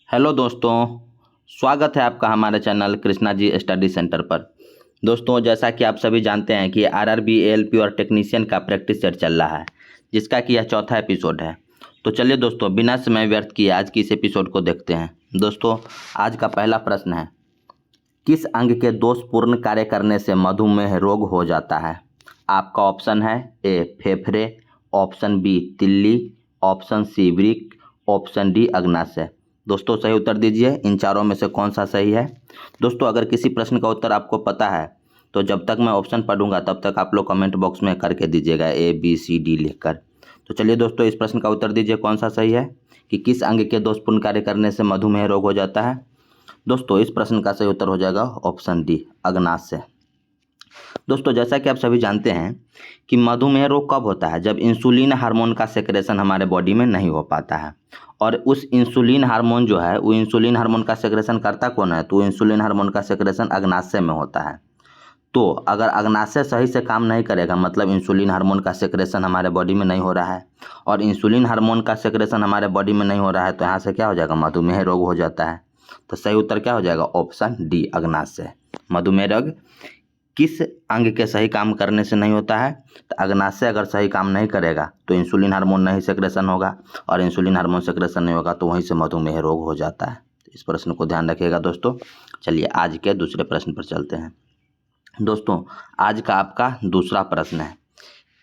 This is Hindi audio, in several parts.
हेलो दोस्तों, स्वागत है आपका हमारे channel Krishna ji study centre पर। दोस्तों, जैसा कि आप सभी जानते हैं कि आरआरबी एएलपी और टेक्नीशियन का प्रैक्टिस सेट चल रहा है, जिसका कि यह चौथा एपिसोड है। तो चलिए दोस्तों, बिना समय व्यर्थ किए आज की इस एपिसोड को देखते हैं। दोस्तों, आज का पहला प्रश्न है, किस अंग के दोषपूर्ण कार्य करने से मधुमेह रोग हो जाता है? आपका ऑप्शन है ए फेफड़े, ऑप्शन बी तिल्ली, ऑप्शन सी वृक्क, ऑप्शन डी अग्नाशय। दोस्तों, सही उत्तर दीजिए, इन चारों में से कौन सा सही है? दोस्तों, अगर किसी प्रश्न का उत्तर आपको पता है तो जब तक मैं ऑप्शन पढ़ूंगा तब तक आप लोग कमेंट बॉक्स में करके दीजिएगा ए बी सी डी लिखकर। तो चलिए दोस्तों, इस प्रश्न का उत्तर दीजिए, कौन सा सही है कि किस अंग के दोषपूर्ण कार्य करने से मधुमेह रोग हो जाता है? दोस्तों, इस प्रश्न का सही उत्तर हो जाएगा ऑप्शन डी अग्नाशय। दोस्तों, जैसा कि आप सभी जानते हैं कि मधुमेह रोग कब होता है? जब इंसुलिन हार्मोन का सेक्रेशन हमारे बॉडी में नहीं हो पाता है। और उस इंसुलिन हार्मोन जो है, वो इंसुलिन हार्मोन का सेक्रेशन करता कौन है? तो इंसुलिन हार्मोन का सेक्रेशन अग्नाशय में होता है। तो अगर अग्नाशय सही से काम नहीं करेगा, मतलब इंसुलिन हार्मोन का सेक्रेशन हमारे बॉडी में नहीं हो रहा है और इंसुलिन हार्मोन का सेक्रेशन हमारे बॉडी में नहीं हो रहा है, तो यहाँ से क्या हो जाएगा? मधुमेह रोग हो जाता है। तो सही उत्तर क्या हो जाएगा? ऑप्शन डी अग्नाशय। मधुमेह रोग किस अंग के सही काम करने से नहीं होता है? तो अग्नाशय अगर सही काम नहीं करेगा तो इंसुलिन हार्मोन नहीं सेक्रेशन होगा और इंसुलिन हार्मोन सेक्रेशन नहीं होगा तो वहीं से मधुमेह रोग हो जाता है। इस प्रश्न को ध्यान रखिएगा दोस्तों। चलिए आज के दूसरे प्रश्न पर चलते हैं। दोस्तों, आज का आपका दूसरा प्रश्न है,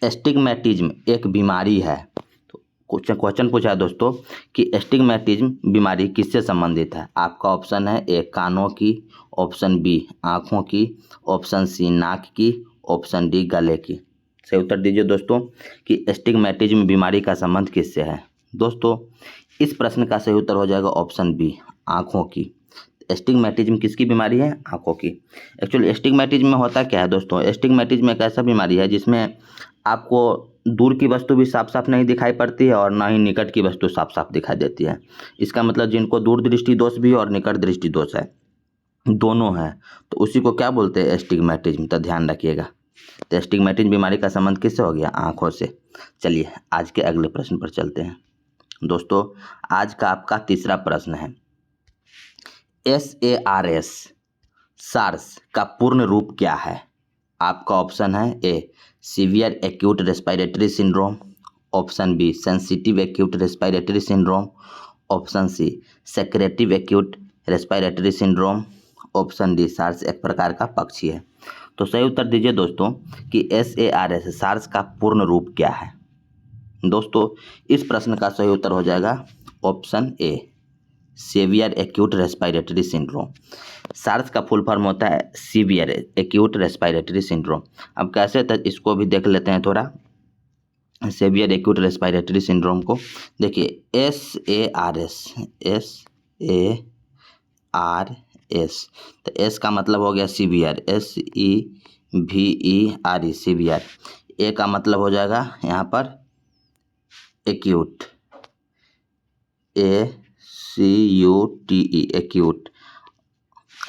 एस्टिग्मेटिज्म एक बीमारी है। तो क्वेश्चन पूछा है दोस्तों कि एस्टिग्मेटिज्म बीमारी किससे संबंधित है? आपका ऑप्शन है ए कानों की, ऑप्शन बी आँखों की, ऑप्शन सी नाक की, ऑप्शन डी गले की। सही उत्तर दीजिए दोस्तों कि एस्टिग्मेटिज्म बीमारी का संबंध किससे है? दोस्तों, इस प्रश्न का सही उत्तर हो जाएगा ऑप्शन बी आँखों की। एस्टिग्मेटिज्म किसकी बीमारी है? आँखों की। एक्चुअली एस्टिग्मेटिज्म में होता क्या है दोस्तों? एस्टिग्मेटिज्म एक ऐसा बीमारी है जिसमें आपको दूर की वस्तु भी साफ साफ नहीं दिखाई पड़ती है और ना ही निकट की वस्तु साफ साफ दिखाई देती है। इसका मतलब जिनको दूर दृष्टि दोष भी है और निकट दृष्टि दोष है, दोनों है, तो उसी को क्या बोलते हैं? एस्टिग्मेटिज्म। तो ध्यान रखिएगा। तो एस्टिग्मेटिज्म बीमारी का संबंध किससे हो गया? आँखों से। चलिए आज के अगले प्रश्न पर चलते हैं। दोस्तों, आज का आपका तीसरा प्रश्न है, SARS सार्स का पूर्ण रूप क्या है? आपका ऑप्शन है A severe acute respiratory syndrome, option B sensitive acute respiratory syndrome, option C secretive acute respiratory syndrome, option D SARS एक प्रकार का पक्षी है। तो सही उत्तर दीजिए दोस्तों कि SARS सार्स का पूर्ण रूप क्या है? दोस्तों, इस प्रश्न का सही उत्तर हो जाएगा option A severe acute respiratory syndrome. SARS का फुल फॉर्म होता है सीवियर एक्यूट रेस्पिरेटरी सिंड्रोम। अब कैसे तक इसको भी देख लेते हैं थोड़ा। सीवियर एक्यूट रेस्पिरेटरी सिंड्रोम को देखिए, SARS। तो एस का मतलब हो गया सीवियर, SEVERE सीवियर। ए का मतलब हो जाएगा यहाँ पर एक्यूट, ACUTE एक्यूट,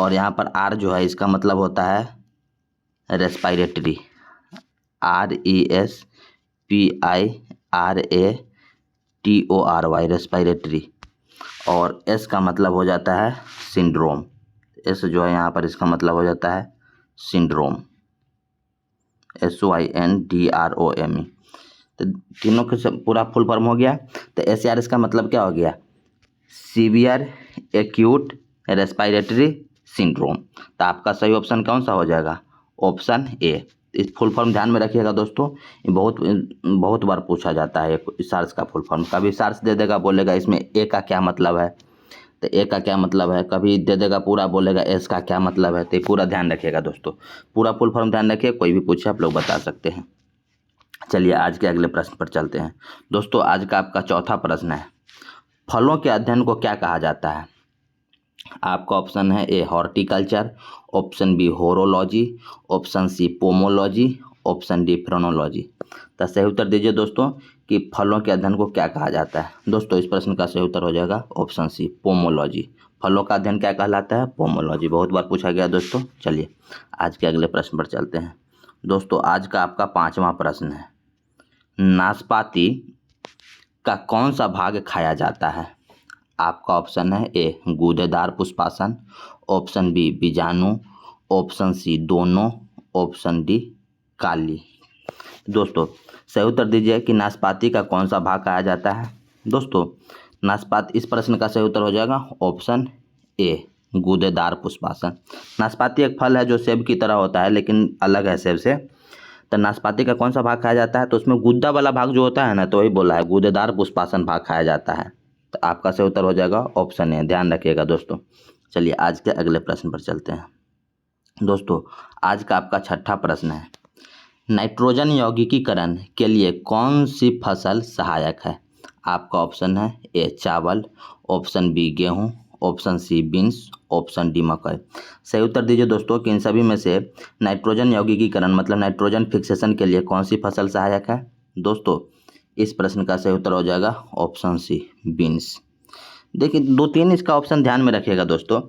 और यहाँ पर आर जो है इसका मतलब होता है रेस्पिरेटरी, RESPIRATORY रेस्पिरेटरी, और एस का मतलब हो जाता है सिंड्रोम। एस जो है यहाँ पर इसका मतलब हो जाता है सिंड्रोम, SYNDROME। तो तीनों के सब पूरा फुल फॉर्म हो गया। तो SARS का मतलब क्या हो गया? Severe acute respiratory syndrome. तो आपका सही ऑप्शन कौन सा हो जाएगा? ऑप्शन ए। इस फुल फॉर्म ध्यान में रखिएगा दोस्तों, ये बहुत बार पूछा जाता है सार्स का फुल फॉर्म। कभी सार्स दे देगा, बोलेगा इसमें ए का क्या मतलब है, तो ए का क्या मतलब है, कभी दे देगा पूरा, बोलेगा एस का क्या मतलब है। तो पूरा ध्यान रखिएगा दोस्तों, पूरा फुल फॉर्म ध्यान रखिए, कोई भी पूछे आप लोग बता सकते हैं। चलिए आज के अगले प्रश्न पर चलते हैं। दोस्तों, आज का आपका चौथा प्रश्न है, फलों के अध्ययन को क्या कहा जाता है? आपका ऑप्शन है A horticulture, option B horology, option C pomology, option D phrenology. तो सही उत्तर दीजिए दोस्तों कि फलों के अध्ययन को क्या कहा जाता है? दोस्तों, इस प्रश्न का सही उत्तर हो जाएगा ऑप्शन सी पोमोलॉजी। फलों का अध्ययन क्या कहलाता है? पोमोलॉजी। बहुत बार पूछा गया दोस्तों। चलिए आज के अगले प्रश्न पर चलते हैं। दोस्तों, आज का आपका पांचवा प्रश्न है, नाशपाती का कौन सा भाग खाया जाता है? आपका ऑप्शन है ए गूदेदार पुष्पासन, ऑप्शन बी बीजाणु, ऑप्शन सी दोनों, ऑप्शन डी काली। दोस्तों सही उत्तर दीजिए कि नाशपाती का कौन सा भाग खाया जाता है। दोस्तों नाशपाती, इस प्रश्न का सही उत्तर हो जाएगा ऑप्शन ए गूदेदार पुष्पासन। नाशपाती एक फल है जो सेब की तरह होता है लेकिन अलग है सेब से। तो नाशपाती का कौन सा भाग खाया जाता है, तो उसमें गुद्दा वाला भाग जो होता है ना, तो वही बोला है गूदेदार पुष्पासन भाग खाया जाता है। तो आपका सही उत्तर हो जाएगा ऑप्शन ए, ध्यान रखिएगा दोस्तों। चलिए आज के अगले प्रश्न पर चलते हैं। दोस्तों आज का आपका छठा प्रश्न है, नाइट्रोजन यौगिकीकरण के लिए कौन सी फसल सहायक है। आपका ऑप्शन है ए चावल, ऑप्शन बी गेहूं, option C beans, option D मकई। सही उत्तर दीजिए दोस्तों कि इन सभी में से नाइट्रोजन यौगिकीकरण मतलब नाइट्रोजन फिक्सेशन के लिए कौन सी फसल सहायक है। दोस्तों इस प्रश्न का सही उत्तर हो जाएगा ऑप्शन सी बीन्स। देखिए 2-3 इसका ऑप्शन ध्यान में रखिएगा दोस्तों।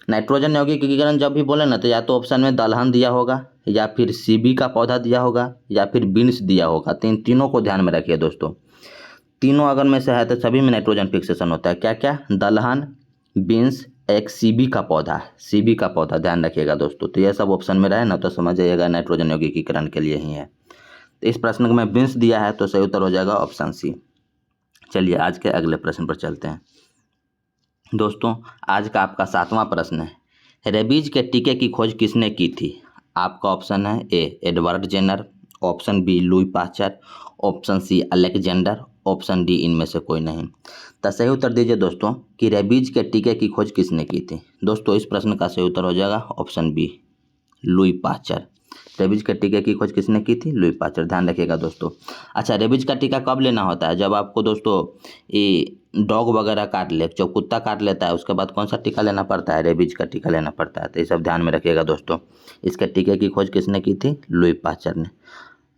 नाइट्रोजन यौगिकीकरण जब भी बोले ना, तो या तो ऑप्शन में दलहन दिया होगा, या फिर सीबी का पौधा दिया होगा, या फिर बीन्स दिया होगा। तो इन तीनों को ध्यान में रखिए दोस्तों। तीनों अगर में से है तो सभी में नाइट्रोजन फिक्सेशन होता है। क्या क्या, दलहन, बीन्स, एक सीबी का पौधा है, सीबी का पौधा ध्यान रखिएगा दोस्तों। तो ये सब ऑप्शन में रहे ना तो समझ जाइएगा नाइट्रोजन यौगिकीकरण के लिए ही है। तो इस प्रश्न में बीन्स दिया है तो सही उत्तर हो जाएगा ऑप्शन सी। चलिए आज के अगले प्रश्न पर चलते हैं। दोस्तों आज का आपका 7वां प्रश्न है, रेबीज के टीके की खोज किसने की थी। आपका ऑप्शन है A Edward Jenner, option B Louis Pasteur, option C Alexander, option D इनमें से कोई नहीं। तो सही उत्तर दीजिए दोस्तों कि रेबीज के टीके की खोज किसने की थी। दोस्तों इस प्रश्न का सही उत्तर हो जाएगा option B Louis Pasteur. Rabies के टीके की खोज किसने की थी, लुई पास्चर। ध्यान रखिएगा दोस्तों। अच्छा रेबीज का टीका कब लेना होता है, जब आपको दोस्तों ये डॉग वगैरह काट ले, जब कुत्ता काट लेता है उसके बाद कौन सा टीका लेना पड़ता है, रेबीज का टीका लेना पड़ता है। तो ये सब ध्यान में रखिएगा दोस्तों। इसके टीके की खोज किसने की थी, लुई पास्चर ने।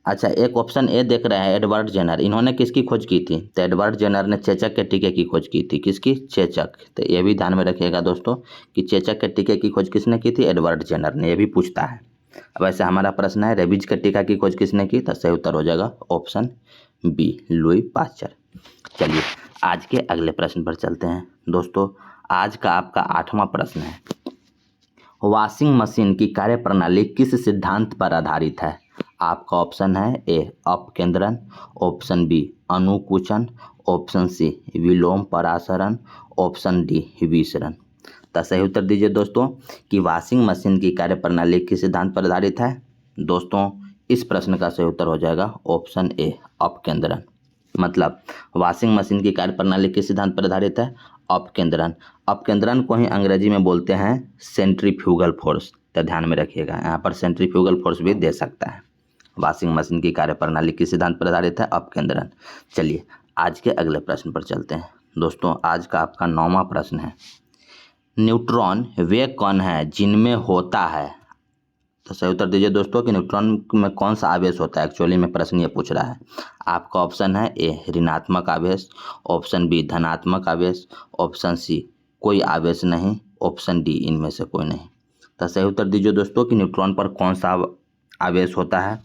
अच्छा एक ऑप्शन ए देख रहे हैं एडवर्ड जेनर, इन्होंने किसकी खोज की थी, तो एडवर्ड जेनर ने चेचक के टीके की खोज की थी। किसकी, चेचक। तो ये भी ध्यान में रखिएगा दोस्तों कि चेचक के टीके की खोज किसने की थी, एडवर्ड जेनर ने। ये भी पूछता है। अब ऐसे हमारा प्रश्न है रेबीज के टीका की खोज किसने की, तो सही उत्तर हो जाएगा ऑप्शन बी लुई पास्चर। चलिए आज के अगले प्रश्न पर चलते हैं। दोस्तों आज का आपका 8वां प्रश्न है, वॉशिंग मशीन की कार्यप्रणाली किस सिद्धांत पर आधारित है। आपका ऑप्शन है ए अपकेंद्रन, ऑप्शन बी अनुकुचन, ऑप्शन सी विलोम परासरण, ऑप्शन डी विसरण। तो सही उत्तर दीजिए दोस्तों कि वॉशिंग मशीन की कार्यप्रणाली किस सिद्धांत पर आधारित है। दोस्तों इस प्रश्न का सही उत्तर हो जाएगा ऑप्शन ए अपकेंद्रन। मतलब वॉशिंग मशीन की कार्यप्रणाली किस सिद्धांत पर आधारित है, अपकेंद्रन। अपकेंद्रन को ही अंग्रेजी में बोलते हैं सेंट्रीफ्यूगल फोर्स। तो ध्यान में रखिएगा यहाँ पर सेंट्रीफ्यूगल फोर्स भी दे सकता है। वॉशिंग मशीन की कार्यप्रणाली किस सिद्धांत पर आधारित है, अपकेंद्रन। चलिए आज के अगले प्रश्न पर चलते हैं। दोस्तों आज का आपका 9वां प्रश्न है, न्यूट्रॉन वे कण हैं जिनमें होता है। तो सही उत्तर दीजिए दोस्तों कि न्यूट्रॉन में कौन सा आवेश होता है। एक्चुअली में प्रश्न ये पूछ रहा है। आपका ऑप्शन है ए ऋणात्मक आवेश, ऑप्शन बी धनात्मक आवेश, ऑप्शन सी कोई आवेश नहीं, ऑप्शन डी इनमें से कोई नहीं। तो सही उत्तर दीजिए दोस्तों कि न्यूट्रॉन पर कौन सा आवेश होता है।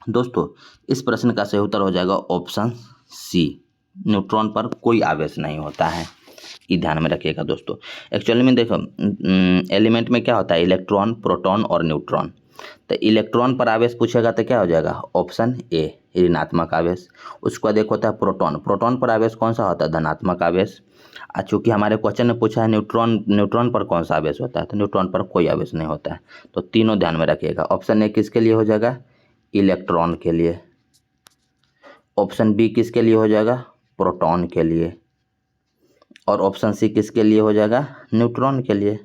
दोस्तों इस प्रश्न का सही उत्तर हो जाएगा ऑप्शन सी, न्यूट्रॉन पर कोई आवेश नहीं होता है। ये ध्यान में रखिएगा दोस्तों। एक्चुअली में देखो एलिमेंट में क्या होता है, इलेक्ट्रॉन, प्रोटॉन और न्यूट्रॉन। तो इलेक्ट्रॉन पर आवेश पूछेगा तो क्या हो जाएगा, ऑप्शन ए ऋणात्मक आवेश। उसके बाद एक होता है प्रोटॉन, प्रोटॉन पर आवेश कौन सा होता है, धनात्मक आवेश। चूँकि हमारे क्वेश्चन में पूछा है न्यूट्रॉन पर कौन सा आवेश होता है, तो न्यूट्रॉन पर कोई आवेश नहीं होता है। तो तीनों ध्यान में रखिएगा। ऑप्शन ए किसके लिए हो जाएगा, इलेक्ट्रॉन के लिए, ऑप्शन बी किसके लिए हो जाएगा, प्रोटॉन के लिए, और ऑप्शन सी किसके लिए हो जाएगा, न्यूट्रॉन के लिए,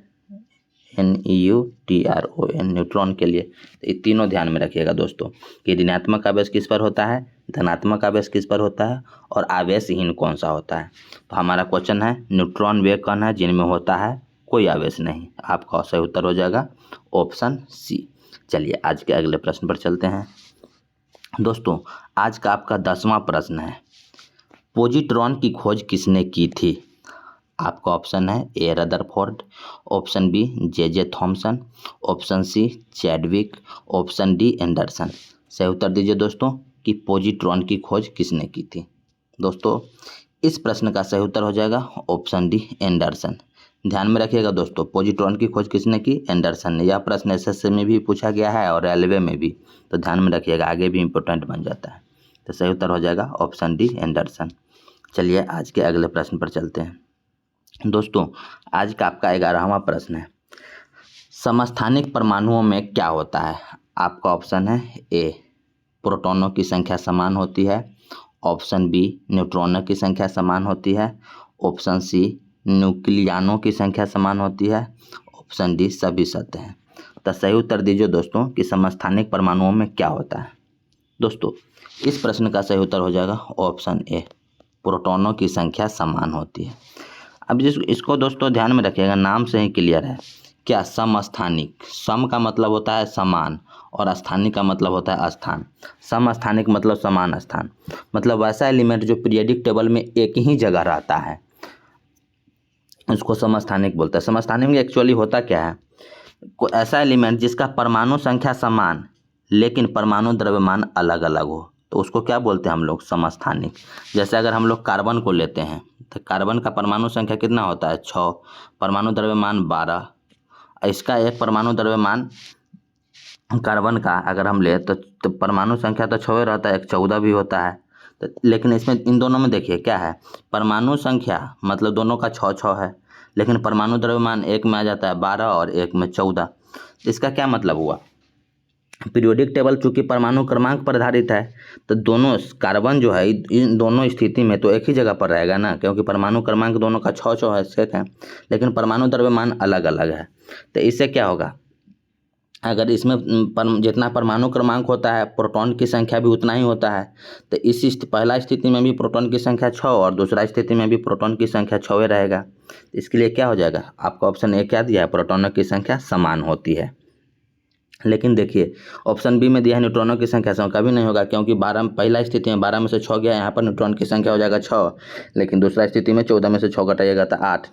NEUTRON न्यूट्रॉन के लिए। तो ये तीनों ध्यान में रखिएगा दोस्तों कि ऋणात्मक आवेश किस पर होता है, धनात्मक आवेश किस पर होता है, और आवेशहीन कौन सा होता है। तो हमारा क्वेश्चन है न्यूट्रॉन वे कण है जिनमें होता है कोई आवेश नहीं। आपका सही उत्तर हो जाएगा ऑप्शन सी। चलिए आज के अगले प्रश्न पर चलते हैं। दोस्तों आज का आपका 10वां प्रश्न है, पॉजिट्रॉन की खोज किसने की थी। आपका ऑप्शन है A Rutherford, option B J Thomson, option C Chadwick, option D Anderson. सही उत्तर दीजिए दोस्तों कि पॉजिट्रॉन की खोज किसने की थी। दोस्तों इस प्रश्न का सही उत्तर हो जाएगा ऑप्शन डी एंडरसन। ध्यान में रखिएगा दोस्तों, पॉजिट्रॉन की खोज किसने की? एंडरसन ने। यह प्रश्न एसएससी में भी पूछा गया है और रेलवे में भी, तो ध्यान में रखिएगा, आगे भी इंपॉर्टेंट बन जाता है। तो सही उत्तर हो जाएगा ऑप्शन डी एंडरसन। चलिए आज के अगले प्रश्न पर चलते हैं। दोस्तों आज का आपका 11वां प्रश्न है, समस्थानिक परमाणुओं में क्या होता है? आपका ऑप्शन है ए प्रोटॉनों की संख्या समान होती है, ऑप्शन बी न्यूट्रॉनों की संख्या समान होती है, ऑप्शन सी न्यूक्लियनों की संख्या समान होती है, ऑप्शन डी सभी सत्य हैं। तो सही उत्तर दीजिए दोस्तों कि समस्थानिक परमाणुओं में क्या होता है। दोस्तों इस प्रश्न का सही उत्तर हो जाएगा ऑप्शन ए प्रोटॉनों की संख्या समान होती है। अब इसको दोस्तों ध्यान में रखिएगा, नाम से ही क्लियर है क्या? समस्थानिक, सम का मतलब होता है समान और स्थानिक का मतलब होता है स्थान। समस्थानिक मतलब समान स्थान, मतलब वैसा एलिमेंट जो पीरियोडिक टेबल में एक ही जगह रहता है उसको समस्थानिक बोलते हैं। समस्थानिक में एक्चुअली होता क्या है, कोई ऐसा एलिमेंट जिसका परमाणु संख्या समान लेकिन परमाणु द्रव्यमान अलग अलग हो, तो उसको क्या बोलते हैं हम लोग? समस्थानिक। जैसे अगर हम लोग कार्बन को लेते हैं तो कार्बन का परमाणु संख्या कितना होता है? 6, परमाणु द्रव्यमान 12। इसका एक परमाणु द्रव्यमान कार्बन का अगर हम ले तो परमाणु संख्या तो 6 रहता है, एक 14 भी होता है। तो लेकिन इसमें इन दोनों में देखिए क्या है, परमाणु संख्या मतलब दोनों का 6 है, लेकिन परमाणु द्रव्यमान एक में आ जाता है 12 और एक में 14। इसका क्या मतलब हुआ? पीरियोडिक टेबल चूंकि परमाणु क्रमांक पर आधारित है, तो दोनों कार्बन जो है इन दोनों स्थिति में तो एक ही जगह पर रहेगा ना, क्योंकि परमाणु क्रमांक दोनों का 6 है, सेक है, लेकिन परमाणु द्रव्यमान अलग अलग है। तो इससे क्या होगा, अगर इसमें जितना परमाणु क्रमांक होता है प्रोटॉन की संख्या भी उतना ही होता है, तो पहला स्थिति में भी प्रोटॉन की संख्या 6 और दूसरा स्थिति में भी प्रोटॉन की संख्या 6 रहेगा। इसके लिए क्या हो जाएगा, आपका ऑप्शन ए क्या दिया है? प्रोटॉनों की संख्या समान होती है। लेकिन देखिए ऑप्शन बी में दिया है न्यूट्रॉनों की संख्या समान, कभी नहीं होगा, क्योंकि 12 पहला स्थिति में 12 में से 6 गया, यहाँ पर न्यूट्रॉन की संख्या हो जाएगा 6, लेकिन दूसरा स्थिति में 14 में से 6 घटाइएगा तो 8,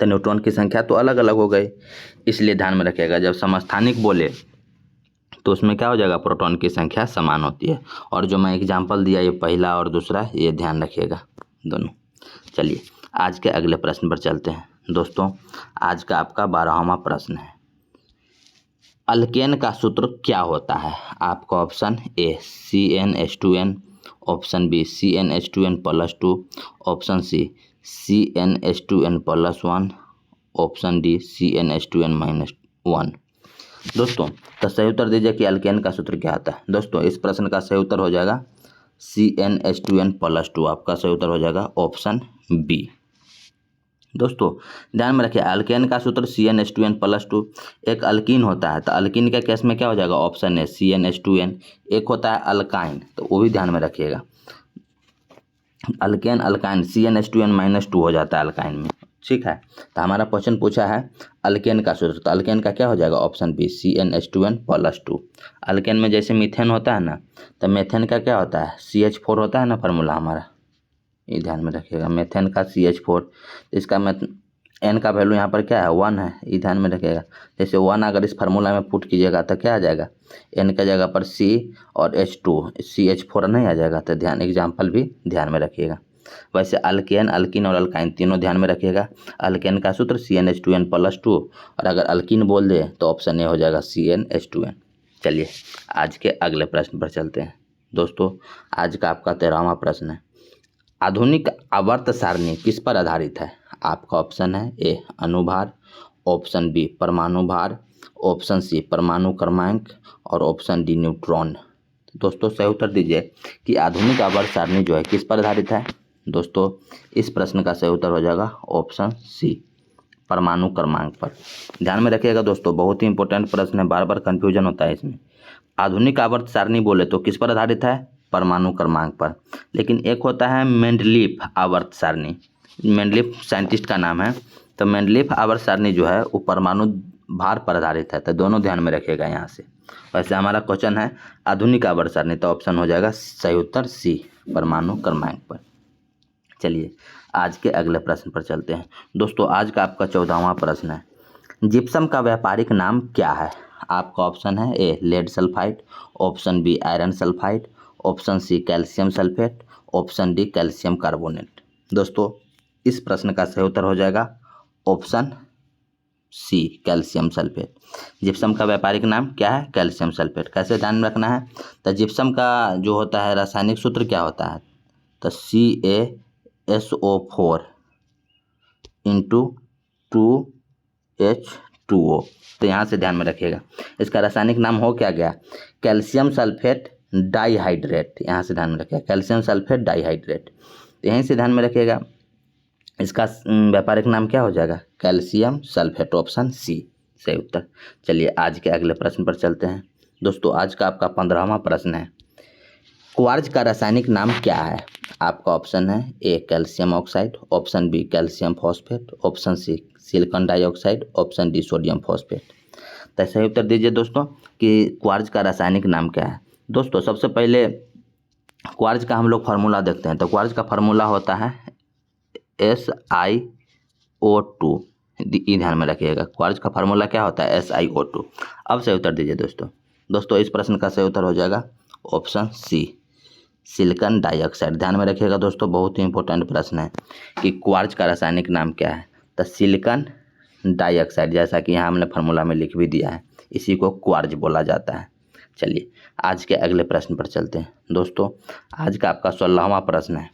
तो न्यूट्रॉन की संख्या तो अलग अलग हो गई। इसलिए ध्यान में रखिएगा जब समस्थानिक बोले तो उसमें क्या हो जाएगा? प्रोटॉन की संख्या समान होती है। और जो मैं एग्जाम्पल दिया ये पहला और दूसरा, ये ध्यान रखिएगा दोनों। चलिए आज के अगले प्रश्न पर चलते हैं। दोस्तों आज का आपका 12वां प्रश्न है, अल्केन का सूत्र क्या होता है? आपका option A CnH2n, option B CnH2n+2, option C CnH2n+1, option D CnH2n-1। दोस्तों तो सही उत्तर दीजिए कि अल्केन का सूत्र क्या होता है। दोस्तों इस प्रश्न का सही उत्तर हो जाएगा CnH2n+2। आपका सही उत्तर हो जाएगा ऑप्शन बी। दोस्तों ध्यान में रखिए अल्केन का सूत्र CnH2n+2। एक अल्कीन होता है, तो अल्कीन के केस में क्या हो जाएगा? ऑप्शन है CnH2n। एक होता है अल्काइन, तो वो भी ध्यान में रखिएगा, अल्केन अल्काइन CnH2n-2 हो जाता है अल्काइन में। ठीक है, तो हमारा क्वेश्चन पूछा है अल्केन का सूत्र, तो अल्केन का क्या हो जाएगा? Option B CnH2n+2। अल्केन में जैसे मीथेन होता है ना, तो मीथेन का क्या होता है? CH4 होता है ना फार्मूला हमारा, ये ध्यान में रखिएगा, मीथेन का CH4। इसका एन का वैल्यू यहाँ पर क्या है? 1 है, ये ध्यान में रखिएगा। जैसे 1 अगर इस फार्मूला में पुट कीजिएगा तो क्या आ जाएगा? एन का जगह पर C और H2 CH4 नहीं आ जाएगा, तो ध्यान एग्जाम्पल भी ध्यान में रखिएगा। वैसे अल्केन अल्किन और अल्काइन तीनों ध्यान में रखिएगा। अल्केन का सूत्र CnH2n+2 और अगर अल्किन बोल दे तो ऑप्शन ए हो जाएगा CnH2n। चलिए आज के अगले प्रश्न पर चलते हैं। दोस्तों आज का आपका 13वां प्रश्न है, आधुनिक आवर्त सारणी किस पर आधारित है? आपका ऑप्शन है ए अनुभार, ऑप्शन बी परमाणु भार, ऑप्शन सी परमाणु क्रमांक और ऑप्शन डी न्यूट्रॉन। दोस्तों सही उत्तर दीजिए कि आधुनिक आवर्त सारणी जो है किस पर आधारित है। दोस्तों इस प्रश्न का सही उत्तर हो जाएगा ऑप्शन सी परमाणु क्रमांक पर। ध्यान में रखिएगा दोस्तों, बहुत ही इंपॉर्टेंट प्रश्न है, बार बार कन्फ्यूजन होता है इसमें। आधुनिक आवर्त सारणी बोले तो किस पर आधारित है? परमाणु क्रमांक पर। लेकिन एक होता है मेंडलीफ आवर्त सारणी, मेंडलीफ साइंटिस्ट का नाम है, तो मेंडलीफ आवर्त सारणी जो है वो परमाणु भार पर आधारित है, तो दोनों ध्यान में रखिएगा यहाँ से। वैसे हमारा क्वेश्चन है आधुनिक आवर्त सारणी, तो ऑप्शन हो जाएगा सही उत्तर सी परमाणु क्रमांक पर। चलिए आज के अगले प्रश्न पर चलते हैं। दोस्तों आज का आपका 14वां प्रश्न है, जिप्सम का व्यापारिक नाम क्या है? आपका ऑप्शन है A lead sulphide, option B iron sulphide, option C calcium sulphate, option D calcium carbonate. दोस्तों इस प्रश्न का सही उत्तर हो जाएगा option C calcium sulphate. Gypsum का व्यापारिक नाम क्या है? Calcium sulphate. कैसे ध्यान में रखना है? तो जिप्सम का जो होता है रासायनिक सूत्र क्या होता है? तो CaSO4 इंटू 2H2O। तो यहाँ से ध्यान में रखिएगा, इसका रासायनिक नाम हो क्या गया? Calcium sulphate dihydrate. यहाँ से ध्यान में रखिएगा, कैल्शियम सल्फेट डाइहाइड्रेट। तो यहीं से ध्यान में रखिएगा, इसका व्यापारिक नाम क्या हो जाएगा? Calcium sulphate. ऑप्शन सी सही उत्तर। चलिए आज के अगले प्रश्न पर चलते हैं। दोस्तों आज का आपका 15वां प्रश्न है, क्वार्ज का रासायनिक नाम क्या है? आपका ऑप्शन है A calcium oxide, option B calcium phosphate, option C silicon dioxide, option D sodium phosphate. तो सही उत्तर दीजिए दोस्तों कि क्वार्ज का रासायनिक नाम क्या है। दोस्तों सबसे पहले क्वार्ज का हम लोग फार्मूला देखते हैं। तो क्वार्ज का फार्मूला होता है SiO2। ये ध्यान में रखिएगा, क्वार्ज का फार्मूला क्या होता है? SiO2। अब सही उत्तर दीजिए दोस्तों इस प्रश्न का सही उत्तर हो जाएगा ऑप्शन सी सिलिकॉन डाइऑक्साइड। ध्यान में रखिएगा दोस्तों, बहुत ही इंपॉर्टेंट प्रश्न है कि क्वार्ज का रासायनिक नाम क्या है? तो सिलिकॉन डाइऑक्साइड, जैसा कि यहाँ हमने फार्मूला में लिख भी दिया है, इसी को क्वार्ज बोला जाता है। चलिए आज के अगले प्रश्न पर चलते हैं। दोस्तों आज का आपका 16वां प्रश्न है,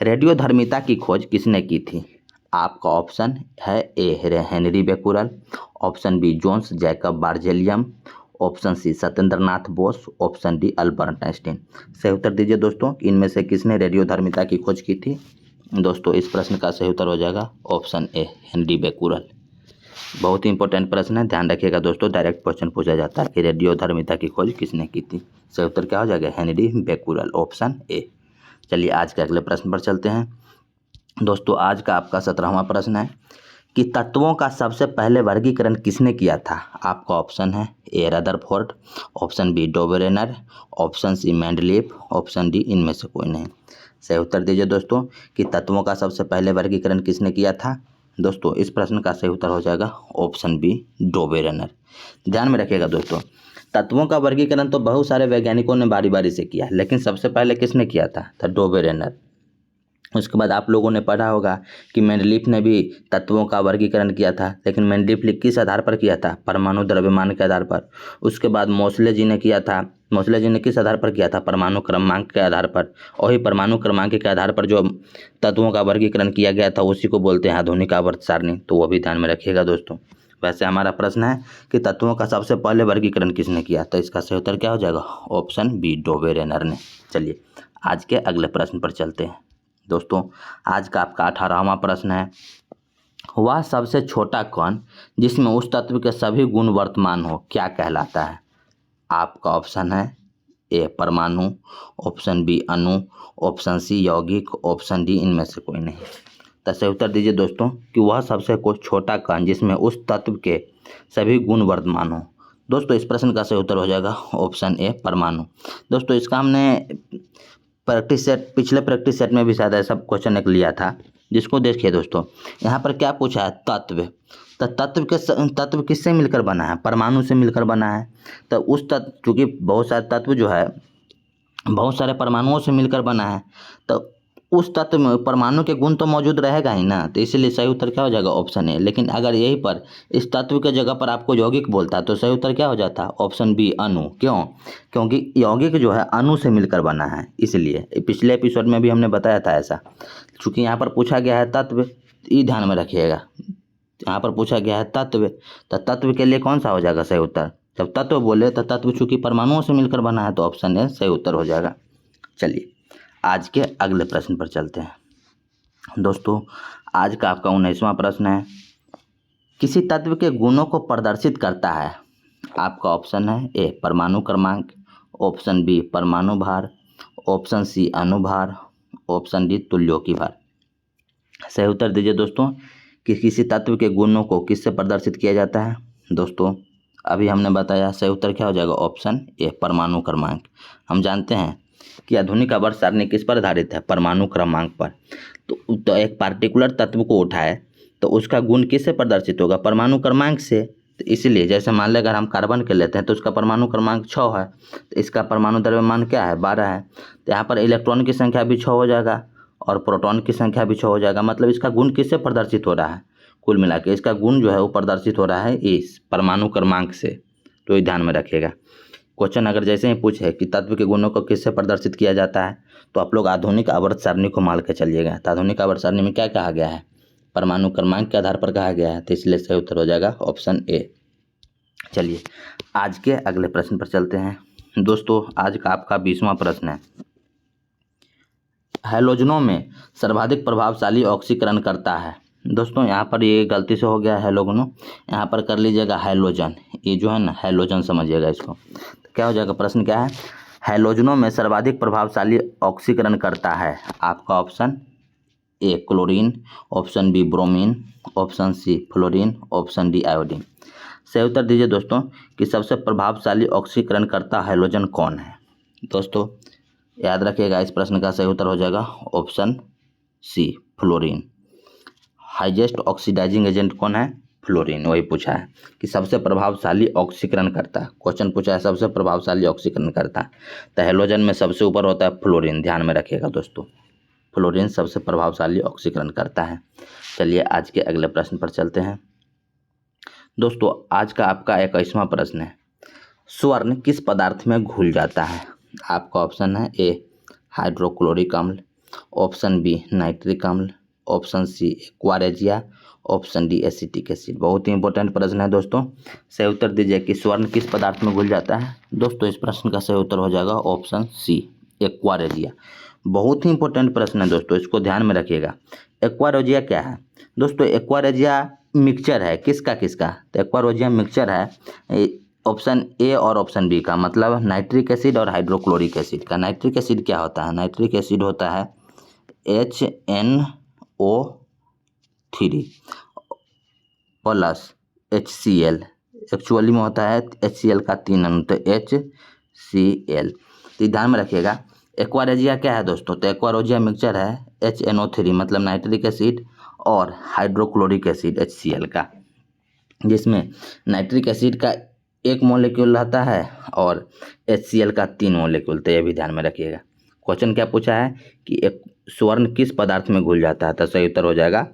रेडियोधर्मिता की खोज किसने की थी? आपका ऑप्शन है A Henri Becquerel, option B Jons Jacob Berzelius, option C Satyendranath Bose, option D Albert Einstein. सही उत्तर दीजिए दोस्तों, इनमें से किसने रेडियोधर्मिता की खोज की थी? दोस्तों इस प्रश्न का सही उत्तर हो जाएगा ऑप्शन ए हेनरी बेकुरल। बहुत ही इंपॉर्टेंट प्रश्न है, ध्यान रखिएगा दोस्तों, डायरेक्ट क्वेश्चन पूछा जाता है कि रेडियोधर्मिता की खोज किसने की थी। सही उत्तर क्या हो जाएगा? Henry Becquerel, option A. चलिए आज के अगले प्रश्न पर चलते हैं। दोस्तों आज का आपका 17वां प्रश्न है कि तत्वों का सबसे पहले वर्गीकरण किसने किया था? आपका ऑप्शन है A Rutherford, option B Dobereiner, option C Mendeleev, option D इनमें से कोई नहीं। सही उत्तर दीजिए दोस्तों कि तत्वों का सबसे पहले वर्गीकरण किसने किया था? दोस्तों इस प्रश्न का सही उत्तर हो जाएगा ऑप्शन बी डोबरेनर। ध्यान में रखिएगा दोस्तों, तत्वों का वर्गीकरण तो बहुत सारे वैज्ञानिकों ने बारी बारी से किया, लेकिन सबसे पहले किसने किया था? डोबरेनर। उसके बाद आप लोगों ने पढ़ा होगा कि मेंडलीफ ने भी तत्वों का वर्गीकरण किया था, लेकिन मेंडलीफ किस आधार पर किया था? परमाणु द्रव्यमान के आधार पर। उसके बाद मोसले जी ने किया था, मोसले जी ने किस आधार पर किया था? परमाणु क्रमांक के आधार पर। और ही परमाणु क्रमांक के आधार पर जो तत्वों का वर्गीकरण किया गया था उसी को बोलते हैं आधुनिक आवर्त सारणी। तो वो भी ध्यान में रखिएगा दोस्तों। वैसे हमारा प्रश्न है कि तत्वों का सबसे पहले वर्गीकरण किसने किया? तो इसका सही उत्तर क्या हो जाएगा? ऑप्शन बी डोबरेनर ने। चलिए आज के अगले प्रश्न पर चलते हैं। दोस्तों आज का आपका 18वां प्रश्न है, वह सबसे छोटा कण जिसमें उस तत्व के सभी गुण वर्तमान हो क्या कहलाता है? आपका ऑप्शन है ए परमाणु, ऑप्शन बी अणु, ऑप्शन सी यौगिक, ऑप्शन डी इनमें से कोई नहीं। तो सही उत्तर दीजिए दोस्तों कि वह सबसे कोई छोटा कण जिसमें उस तत्व के सभी गुण वर्तमान हो। दोस्तों इस प्रश्न का सही उत्तर हो जाएगा ऑप्शन ए परमाणु। दोस्तों इसका हमने प्रैक्टिस सेट, पिछले प्रैक्टिस सेट में भी शायद ऐसा क्वेश्चन एक लिया था, जिसको देखिए दोस्तों यहाँ पर क्या पूछा है? तत्व। तो तत्व किससे मिलकर बना है? परमाणु से मिलकर बना है। तो उस तत्व, चूँकि बहुत सारे तत्व जो है बहुत सारे परमाणुओं से मिलकर बना है, तो उस तत्व में परमाणु के गुण तो मौजूद रहेगा ही ना, तो इसलिए सही उत्तर क्या हो जाएगा? ऑप्शन ए। लेकिन अगर यहीं पर इस तत्व के जगह पर आपको यौगिक बोलता तो सही उत्तर क्या हो जाता? ऑप्शन बी अणु। क्यों? क्योंकि यौगिक जो है अणु से मिलकर बना है, इसलिए पिछले एपिसोड में भी हमने बताया था ऐसा। चूँकि यहाँ पर पूछा गया है तत्व, ये ध्यान में रखिएगा, यहाँ पर पूछा गया है तत्व, तो तत्व के लिए कौन सा हो जाएगा सही उत्तर? जब तत्व बोले तो तत्व चूँकि परमाणुओं से मिलकर बना है, तो ऑप्शन ए सही उत्तर हो जाएगा। चलिए आज के अगले प्रश्न पर चलते हैं। दोस्तों आज का आपका 19वां प्रश्न है, किसी तत्व के गुणों को प्रदर्शित करता है? आपका ऑप्शन है ए परमाणु क्रमांक, ऑप्शन बी परमाणु भार, ऑप्शन सी अणुभार, ऑप्शन डी तुल्यों भार। सही उत्तर दीजिए दोस्तों कि किसी तत्व के गुणों को किससे प्रदर्शित किया जाता है? दोस्तों अभी हमने बताया, सही उत्तर क्या हो जाएगा? ऑप्शन ए परमाणु क्रमांक। हम जानते हैं कि आधुनिक आवर्त सारणी किस पर आधारित है? परमाणु क्रमांक पर। तो एक पार्टिकुलर तत्व को उठाए तो उसका गुण किससे प्रदर्शित होगा? परमाणु क्रमांक से। तो इसीलिए जैसे मान लें अगर हम कार्बन के लेते हैं तो उसका परमाणु क्रमांक 6 है, तो इसका परमाणु द्रव्यमान क्या है 12 है। तो यहाँ पर इलेक्ट्रॉन की संख्या भी 6 हो जाएगा और प्रोटॉन की संख्या भी 6 हो जाएगा। मतलब इसका गुण किससे प्रदर्शित हो रहा है, कुल मिला के इसका गुण जो है वो प्रदर्शित हो रहा है इस परमाणु क्रमांक से। तो ये ध्यान में रखिएगा। क्वेश्चन अगर जैसे ही पूछे कि तत्व के गुणों को किससे प्रदर्शित किया जाता है, तो आप लोग आधुनिक आवर्त सारणी को मान के चलिएगा। तो आधुनिक आवर्त सारणी में क्या कहा गया है, परमाणु क्रमांक के आधार पर कहा गया है। तो इसलिए सही उत्तर हो जाएगा ऑप्शन ए। चलिए आज के अगले प्रश्न पर चलते हैं। दोस्तों आज का आपका 20वां प्रश्न है, हैलोजनों में सर्वाधिक प्रभावशाली ऑक्सीकरण करता है। दोस्तों यहाँ पर ये गलती से हो गया हैलोजनों, यहाँ पर कर लीजिएगा हैलोजन। ये जो है ना हैलोजन समझिएगा इसको। तो क्या हो जाएगा, प्रश्न क्या है, हैलोजनों में सर्वाधिक प्रभावशाली ऑक्सीकरण करता है। आपका option A chlorine, option B bromine, option C fluorine, option D iodine. सही उत्तर दीजिए दोस्तों कि सबसे प्रभावशाली ऑक्सीकरण करता हैलोजन कौन है। दोस्तों याद रखिएगा इस प्रश्न का सही उत्तर हो जाएगा option C fluorine. Highest oxidising agent कौन है, फ्लोरीन। वही पूछा है कि सबसे प्रभावशाली ऑक्सीकरण करता है, क्वेश्चन पूछा है सबसे प्रभावशाली ऑक्सीकरण करता है। तो हैलोजन में सबसे ऊपर होता है फ्लोरीन, ध्यान में रखिएगा दोस्तों, फ्लोरीन सबसे प्रभावशाली ऑक्सीकरण करता है। चलिए आज के अगले प्रश्न पर चलते हैं। दोस्तों आज का आपका 21वां प्रश्न है, स्वर्ण किस पदार्थ में घुल जाता है। आपका ऑप्शन है ए हाइड्रोक्लोरिक अम्ल, ऑप्शन बी नाइट्रिक अम्ल, option C aqua regia, option D acetic acid. बहुत ही इंपॉर्टेंट प्रश्न है दोस्तों, सही उत्तर दीजिए कि स्वर्ण किस पदार्थ में घुल जाता है। दोस्तों इस प्रश्न का सही उत्तर हो जाएगा ऑप्शन सी एक्वारेजिया। बहुत ही इंपॉर्टेंट प्रश्न है दोस्तों, इसको ध्यान में रखिएगा। एक्वारेजिया क्या है दोस्तों, एक्वारेजिया मिक्सचर है किसका किसका, तो एक्वारेजिया मिक्सचर है ऑप्शन ए और ऑप्शन बी का, मतलब नाइट्रिक एसिड और हाइड्रोक्लोरिक एसिड का। नाइट्रिक एसिड क्या होता है, नाइट्रिक एसिड होता है HNO3 प्लस HCl, एक्चुअली में होता है HCl का 3 अणु, तो HCl। तो ध्यान में रखिएगा एक्वारेजिया क्या है दोस्तों, तो एक्वारेजिया मिक्सचर है HNO3 मतलब नाइट्रिक एसिड और हाइड्रोक्लोरिक एसिड HCl का, जिसमें नाइट्रिक एसिड का 1 मॉलिक्यूल रहता है और HCl का 3 मॉलिक्यूल। तो ये भी ध्यान में रखिएगा। क्वेश्चन क्या पूछा है कि एक स्वर्ण किस पदार्थ में घुल जाता है, तो सही उत्तर हो जाएगा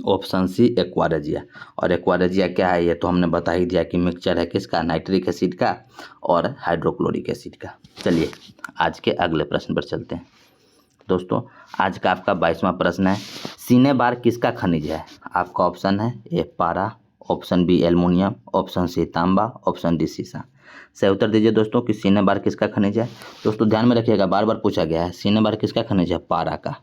ऑप्शन सी एक्वारेजिया। और एक्वारेजिया क्या है ये तो हमने बता ही दिया कि मिक्सचर है किसका, नाइट्रिक एसिड का और हाइड्रोक्लोरिक एसिड का। चलिए आज के अगले प्रश्न पर चलते हैं। दोस्तों आज का आपका 22वां प्रश्न है, सीने बार किसका खनिज है। आपका ऑप्शन है ए पारा, option B aluminium, option C तांबा, ऑप्शन डी सीसा। सही उत्तर दीजिए दोस्तों कि सीने बार किसका खनिज है। दोस्तों ध्यान में रखिएगा बार बार पूछा गया है, सीने बार किसका खनिज है, पारा का।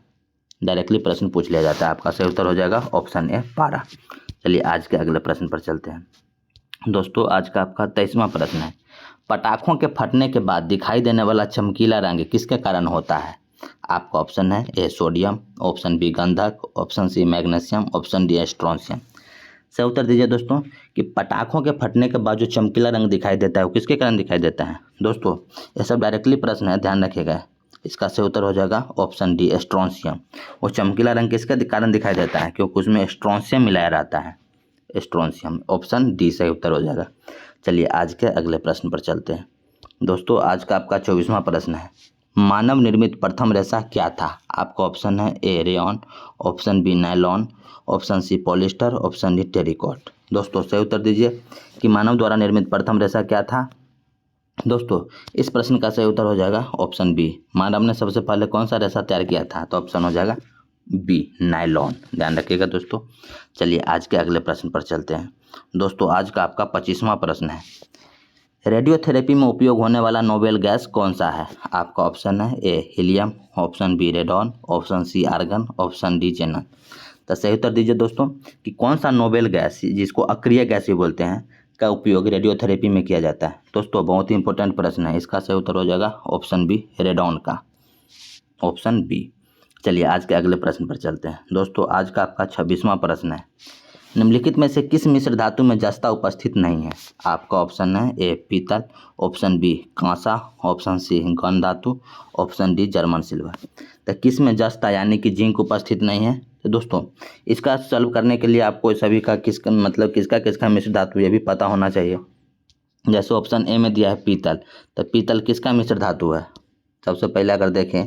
डायरेक्टली प्रश्न पूछ लिया जाता है, आपका सही उत्तर हो जाएगा ऑप्शन ए पारा। चलिए आज के अगले प्रश्न पर चलते हैं। दोस्तों आज का आपका 23वां प्रश्न है, पटाखों के फटने के बाद दिखाई देने वाला चमकीला रंग किसके कारण होता है। आपका ऑप्शन है ए सोडियम, ऑप्शन बी गंधक, option C magnesium, option D strontium. सही उत्तर दीजिए दोस्तों कि पटाखों के फटने के बाद जो चमकीला रंग दिखाई देता है वो किसके कारण दिखाई देता है। दोस्तों ये सब डायरेक्टली प्रश्न है, ध्यान रखिएगा। इसका सही उत्तर हो जाएगा ऑप्शन डी स्ट्रोंशियम। वो चमकीला रंग किसके कारण दिखाई देता है, क्योंकि उसमें स्ट्रोंशियम मिलाया रहता है, स्ट्रोंशियम। ऑप्शन डी सही उत्तर हो जाएगा। चलिए आज के अगले प्रश्न पर चलते हैं। दोस्तों आज का आपका 24वां प्रश्न है, मानव निर्मित प्रथम रेशा क्या था। आपका ऑप्शन है A rayon, option B nylon, option C polyester, option D terrycot. दोस्तों सही उत्तर दीजिए कि मानव द्वारा निर्मित प्रथम रेशा क्या था। दोस्तों इस प्रश्न का सही उत्तर हो जाएगा ऑप्शन बी, मानव ने सबसे पहले कौन सा रेशा तैयार किया था, तो ऑप्शन हो जाएगा बी नायलॉन। ध्यान रखिएगा दोस्तों। चलिए आज के अगले प्रश्न पर चलते हैं। दोस्तों आज का आपका 25वां प्रश्न है, रेडियोथेरेपी में उपयोग होने वाला नोबेल गैस कौन सा है। आपका ऑप्शन है A helium, option B radon, option C argon, option D xenon. तो सही उत्तर दीजिए दोस्तों कि कौन सा नोबेल गैस, जिसको अक्रिय गैस भी बोलते हैं, का उपयोग रेडियोथेरेपी में किया जाता है। दोस्तों बहुत ही इंपॉर्टेंट प्रश्न है, इसका सही उत्तर हो जाएगा ऑप्शन बी रेडॉन का, ऑप्शन बी। चलिए आज के अगले प्रश्न पर चलते हैं। दोस्तों आज का आपका 26वां प्रश्न है, निम्नलिखित में से किस मिश्र धातु में जस्ता उपस्थित नहीं है। आपका ऑप्शन है ए पीतल, ऑप्शन बी कांसा, ऑप्शन सी गन धातु, ऑप्शन डी जर्मन सिल्वर। तो किस में जस्ता यानी कि जिंक उपस्थित नहीं है, तो दोस्तों इसका सॉल्व करने के लिए आपको सभी का किसका किसका मिश्र धातु ये भी पता होना चाहिए। जैसे ऑप्शन ए में दिया है पीतल, तो पीतल किसका मिश्र धातु है। सबसे पहले अगर देखें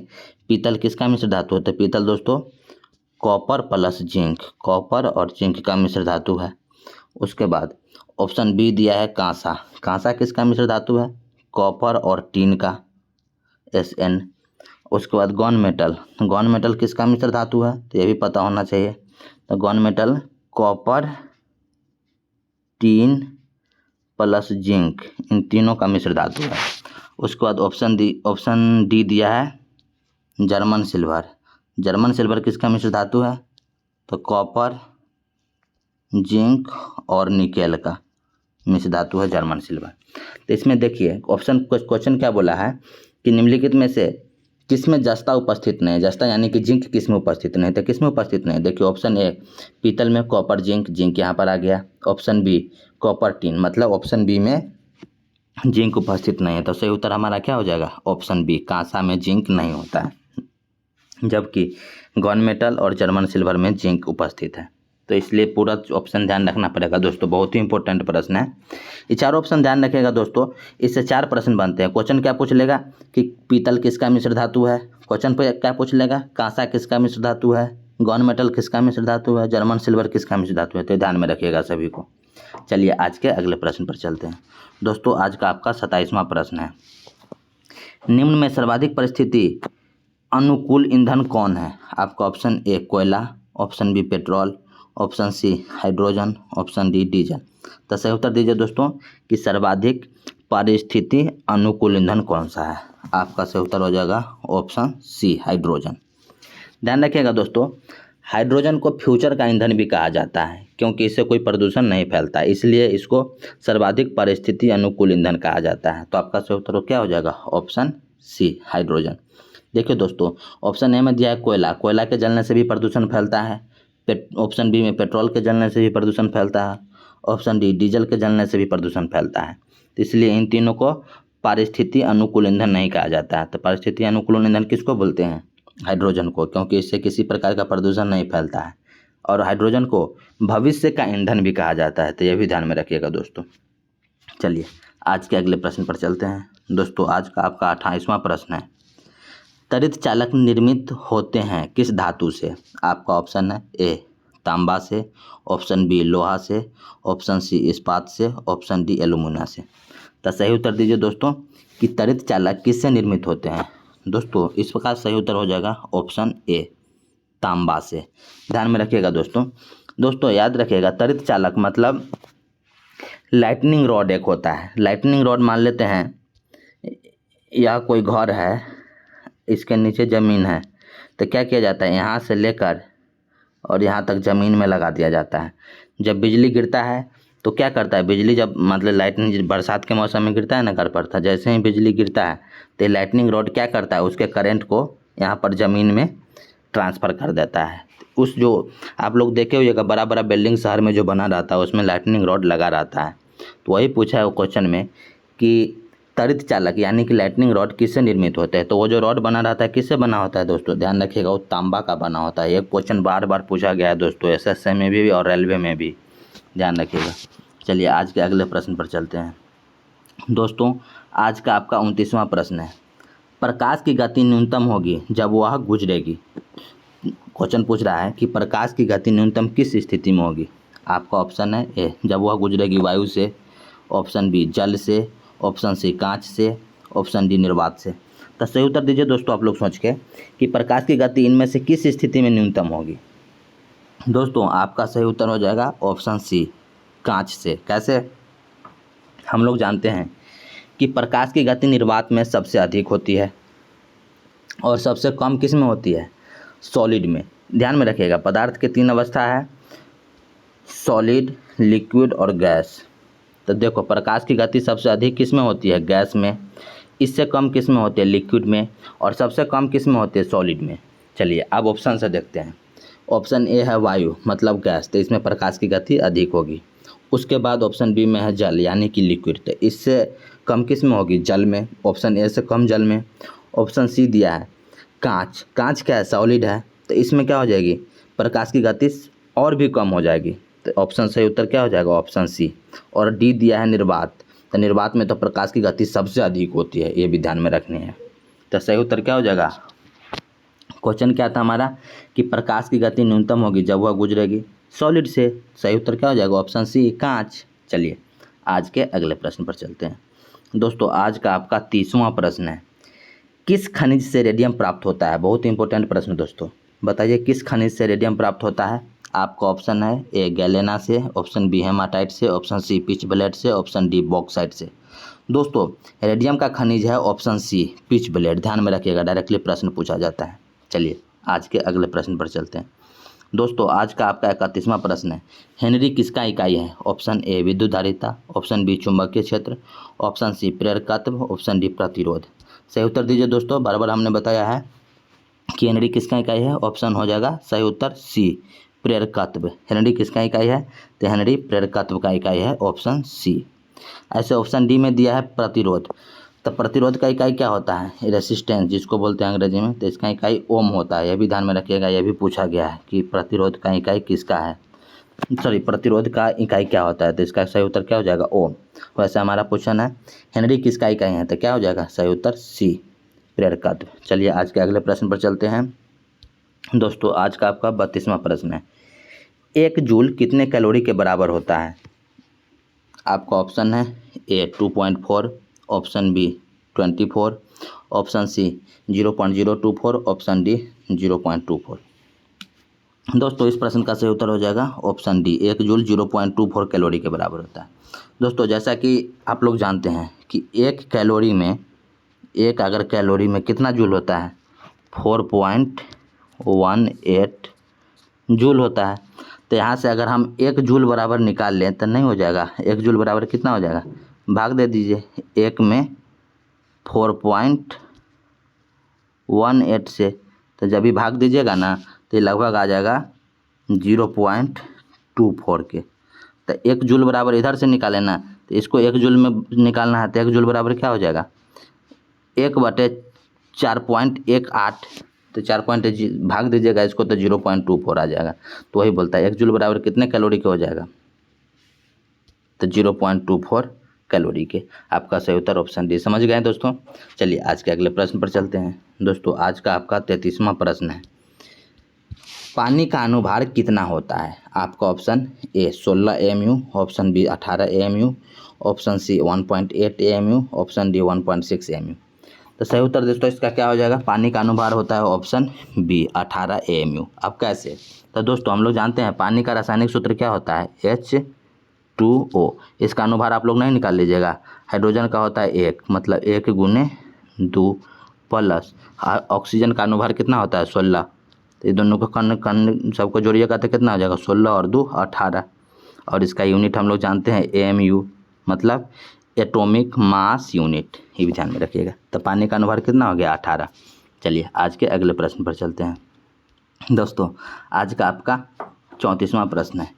पीतल किसका मिश्र धातु है, तो पीतल दोस्तों कॉपर प्लस जिंक, कॉपर और जिंक का मिश्र धातु है। उसके बाद ऑप्शन बी दिया है कांसा, कांसा किसका मिश्र धातु है, कॉपर और टीन का Sn। उसके बाद गॉन मेटल, गॉन मेटल किसका मिश्र धातु है, तो ये भी पता होना चाहिए। तो gun metal copper tin plus zinc, इन तीनों का मिश्र धातु है। उसके बाद ऑप्शन डी दिया है जर्मन सिल्वर, जर्मन सिल्वर किसका मिश्र धातु है, तो कॉपर जिंक और निकेल का मिश्र धातु है जर्मन सिल्वर। तो इसमें देखिए क्वेश्चन क्या बोला है कि निम्नलिखित में से किसमें जस्ता उपस्थित नहीं है, जस्ता यानी कि जिंक किसमें उपस्थित नहीं है, तो किसमें उपस्थित नहीं है। देखिए ऑप्शन ए पीतल में कॉपर जिंक, जिंक यहाँ पर आ गया। ऑप्शन बी कॉपर टीन, मतलब ऑप्शन बी में जिंक उपस्थित नहीं है, तो सही उत्तर हमारा क्या हो जाएगा, ऑप्शन बी कांसा में जिंक नहीं होता है, जबकि गॉन मेटल और जर्मन सिल्वर में जिंक उपस्थित है। तो इसलिए पूरा ऑप्शन ध्यान रखना पड़ेगा दोस्तों, बहुत ही इंपॉर्टेंट प्रश्न है। ये चारों ऑप्शन ध्यान रखिएगा दोस्तों, इससे 4 प्रश्न बनते हैं। क्वेश्चन क्या पूछ लेगा कि पीतल किसका मिश्र धातु है, क्वेश्चन पे क्या पूछ लेगा कांसा किसका मिश्र धातु है, गॉन मेटल किसका मिश्र धातु है, जर्मन सिल्वर किसका मिश्र धातु है। तो ध्यान में रखिएगा सभी को। चलिए आज के अगले प्रश्न पर चलते हैं दोस्तों। आज का आपका 27वां प्रश्न है, निम्न में सर्वाधिक परिस्थिति अनुकूल ईंधन कौन है। आपका ऑप्शन ए कोयला, option B petrol, option C hydrogen, option D diesel. तो सही उत्तर दीजिए दोस्तों कि सर्वाधिक पारिस्थिति अनुकूल ईंधन कौन सा है। आपका सही उत्तर हो जाएगा ऑप्शन सी हाइड्रोजन। ध्यान रखिएगा दोस्तों, हाइड्रोजन को फ्यूचर का ईंधन भी कहा जाता है क्योंकि इससे कोई प्रदूषण नहीं फैलता, इसलिए इसको सर्वाधिक पारिस्थिति अनुकूल ईंधन कहा जाता है। तो आपका सही उत्तर क्या हो जाएगा, ऑप्शन सी हाइड्रोजन। देखिए दोस्तों ऑप्शन ए में दिया है कोयला, कोयला के जलने से भी प्रदूषण फैलता है। ऑप्शन बी में पेट्रोल के जलने से भी प्रदूषण फैलता है। ऑप्शन डी डीजल के जलने से भी प्रदूषण फैलता है। तो इसलिए इन तीनों को पारिस्थितिक अनुकूल ईंधन नहीं कहा जाता है। तो पारिस्थितिक अनुकूल ईंधन किसको बोलते हैं, हाइड्रोजन को, क्योंकि इससे किसी प्रकार का प्रदूषण नहीं फैलता है। और हाइड्रोजन को भविष्य का ईंधन भी कहा जाता है, तो यह भी ध्यान में रखिएगा दोस्तों। चलिए आज के अगले प्रश्न पर चलते हैं दोस्तों। आज का आपका 28वां प्रश्न है, त्वरित चालक निर्मित होते हैं किस धातु से। आपका ऑप्शन है ए तांबा से, ऑप्शन बी लोहा से, ऑप्शन सी इस्पात से, ऑप्शन डी एल्यूमिनियम से। तो सही उत्तर दीजिए दोस्तों कि त्वरित चालक किससे निर्मित होते हैं। दोस्तों इस प्रकार सही उत्तर हो जाएगा ऑप्शन ए तांबा से। ध्यान में रखिएगा दोस्तों याद रखिएगा त्वरित चालक मतलब लाइटनिंग रॉड एक होता है। लाइटनिंग रॉड मान लेते हैं यह कोई घर है, इसके नीचे ज़मीन है, तो क्या किया जाता है यहाँ से लेकर और यहाँ तक ज़मीन में लगा दिया जाता है। जब बिजली गिरता है तो क्या करता है, बिजली जब मतलब लाइटनिंग बरसात के मौसम में गिरता है ना घर पर, था जैसे ही बिजली गिरता है तो लाइटनिंग रॉड क्या करता है, उसके करंट को यहाँ पर ज़मीन में ट्रांसफ़र कर देता है। उस जो आप लोग देखे होइएगा बड़ा बड़ा बिल्डिंग शहर में जो बना रहता है उसमें लाइटनिंग रॉड लगा रहता है। तो वही पूछा है वो क्वेश्चन में कि त्वरित चालक यानी कि लाइटनिंग रॉड किससे निर्मित होते हैं। तो वो जो रॉड बना रहता है किससे बना होता है दोस्तों, ध्यान रखिएगा वो तांबा का बना होता है। ये क्वेश्चन बार बार पूछा गया है दोस्तों, एसएससी में भी और रेलवे में भी, ध्यान रखिएगा। चलिए आज के अगले प्रश्न पर चलते हैं दोस्तों। आज का आपका 29वां प्रश्न है, प्रकाश की गति न्यूनतम होगी जब वह गुजरेगी। क्वेश्चन पूछ रहा है कि प्रकाश की गति न्यूनतम किस स्थिति में होगी। आपका ऑप्शन है ए जब वह गुजरेगी वायु से, ऑप्शन बी जल से, ऑप्शन सी कांच से, ऑप्शन डी निर्वात से। तो सही उत्तर दीजिए दोस्तों आप लोग सोच के कि प्रकाश की गति इनमें से किस स्थिति में न्यूनतम होगी। दोस्तों आपका सही उत्तर हो जाएगा ऑप्शन सी कांच से। कैसे, हम लोग जानते हैं कि प्रकाश की गति निर्वात में सबसे अधिक होती है और सबसे कम किस में होती है, सॉलिड में। ध्यान में रखिएगा पदार्थ के 3 अवस्था है, सॉलिड, लिक्विड और गैस। तो देखो प्रकाश की गति सबसे अधिक किस में होती है, गैस में, इससे कम किस में होती है, लिक्विड में, और सबसे कम किस में होती है, सॉलिड में। चलिए अब ऑप्शन से देखते हैं। ऑप्शन ए है वायु मतलब गैस, तो इसमें प्रकाश की गति अधिक होगी। उसके बाद ऑप्शन बी में है जल यानी कि लिक्विड, तो इससे कम किस में होगी, जल में, ऑप्शन ए से कम जल में। ऑप्शन सी दिया है कांच, कांच क्या है, सॉलिड है, तो इसमें क्या हो जाएगी, प्रकाश की गति और भी कम हो जाएगी, तो ऑप्शन सही उत्तर क्या हो जाएगा, ऑप्शन सी। और डी दिया है निर्वात, तो निर्वात में तो प्रकाश की गति सबसे अधिक होती है, ये भी ध्यान में रखनी है। तो सही उत्तर क्या हो जाएगा, क्वेश्चन क्या था हमारा कि प्रकाश की गति न्यूनतम होगी जब वह गुजरेगी सॉलिड से। सही उत्तर क्या हो जाएगा, ऑप्शन सी, कांच। चलिए आज के अगले प्रश्न पर चलते हैं। दोस्तों आज का आपका 30वां प्रश्न है, किस खनिज से रेडियम प्राप्त होता है। बहुत इंपॉर्टेंट प्रश्न दोस्तों, बताइए किस खनिज से रेडियम प्राप्त होता है। आपका ऑप्शन है ए गैलेना से, ऑप्शन बी हेमाटाइट से, ऑप्शन सी पिच ब्लेड से, ऑप्शन डी बॉक्साइट से। दोस्तों रेडियम का खनिज है ऑप्शन सी पिच ब्लेड, ध्यान में रखिएगा, डायरेक्टली प्रश्न पूछा जाता है। चलिए आज के अगले प्रश्न पर चलते हैं। दोस्तों आज का आपका 31वां प्रश्न है, हेनरी किसका इकाई है। ऑप्शन ए विद्युत धारिता, ऑप्शन बी चुंबकीय क्षेत्र, ऑप्शन सी प्रेरकत्व, ऑप्शन डी प्रतिरोध। सही उत्तर दीजिए दोस्तों, बार बार हमने बताया है कि हेनरी किसका इकाई है, ऑप्शन हो जाएगा सही उत्तर सी प्रेरकत्व। हेनरी किसका इकाई है, तो हेनरी प्रेरकत्व का इकाई है, ऑप्शन सी। ऐसे ऑप्शन डी में दिया है प्रतिरोध, तो प्रतिरोध का इकाई क्या होता है, रेसिस्टेंस जिसको बोलते हैं अंग्रेजी में, तो इसका इकाई ओम होता है। यह भी ध्यान में रखिएगा, यह भी पूछा गया है कि प्रतिरोध का इकाई किसका है, प्रतिरोध का इकाई क्या होता है, तो इसका सही उत्तर क्या हो जाएगा, ओम। वैसे हमारा क्वेश्चन है हेनरी किसका इकाई है, तो क्या हो जाएगा सही उत्तर सी प्रेरकत्व। चलिए आज के अगले प्रश्न पर चलते हैं। दोस्तों आज का आपका 32वां प्रश्न है, 1 जूल कितने कैलोरी के बराबर होता है। आपका ऑप्शन है A 2.4, option B 24, option C 0.024, option D 0.24। दोस्तों इस प्रश्न का सही उत्तर हो जाएगा ऑप्शन डी, 1 जूल 0.24 कैलोरी के बराबर होता है। दोस्तों जैसा कि आप लोग जानते हैं कि एक कैलोरी में कितना जूल होता है, 4.18 जूल होता है। तो यहाँ से अगर हम 1 जूल बराबर निकाल लें तो नहीं हो जाएगा, 1 जूल बराबर कितना हो जाएगा, भाग दे दीजिए 1 में 4.18 से, तो जब भी भाग दीजिएगा ना तो ये लगभग आ जाएगा 0.24 के। तो 1 जूल बराबर इधर से निकालें ना, तो इसको 1 जूल में निकालना है, तो 1 जूल बराबर क्या हो जाएगा 1/4.18, तो 4 पॉइंट भाग दीजिएगा इसको तो 0.24 आ जाएगा। तो वही बोलता है 1 जूल बराबर कितने कैलोरी के हो जाएगा, तो 0.24 कैलोरी के। आपका सही उत्तर ऑप्शन डी। समझ गए दोस्तों। चलिए आज के अगले प्रश्न पर चलते हैं। दोस्तों आज का आपका 33वां प्रश्न है, पानी का अनुभार कितना होता है। आपका option A 16 AMU, option B 18 AMU, option C 1.8 AMU, option D 1.6 AMU। तो सही उत्तर दोस्तों इसका क्या हो जाएगा, पानी का अनुभार होता है ऑप्शन बी 18 AMU। अब कैसे, तो दोस्तों हम लोग जानते हैं पानी का रासायनिक सूत्र क्या होता है, H2O। इसका अनुभार आप लोग नहीं निकाल लीजिएगा, हाइड्रोजन का होता है 1, मतलब 1 गुने 2 प्लस ऑक्सीजन का अनुभार कितना होता है 16, तो ये दोनों को कण सबको जोड़िएगा तो कितना हो जाएगा 16 और 2 18। और इसका यूनिट हम लोग जानते हैं AMU, मतलब एटॉमिक मास यूनिट, ये भी ध्यान में रखिएगा। तो पानी का अनुभार कितना हो गया 18। चलिए आज के अगले प्रश्न पर चलते हैं। दोस्तों आज का आपका 34वां प्रश्न है,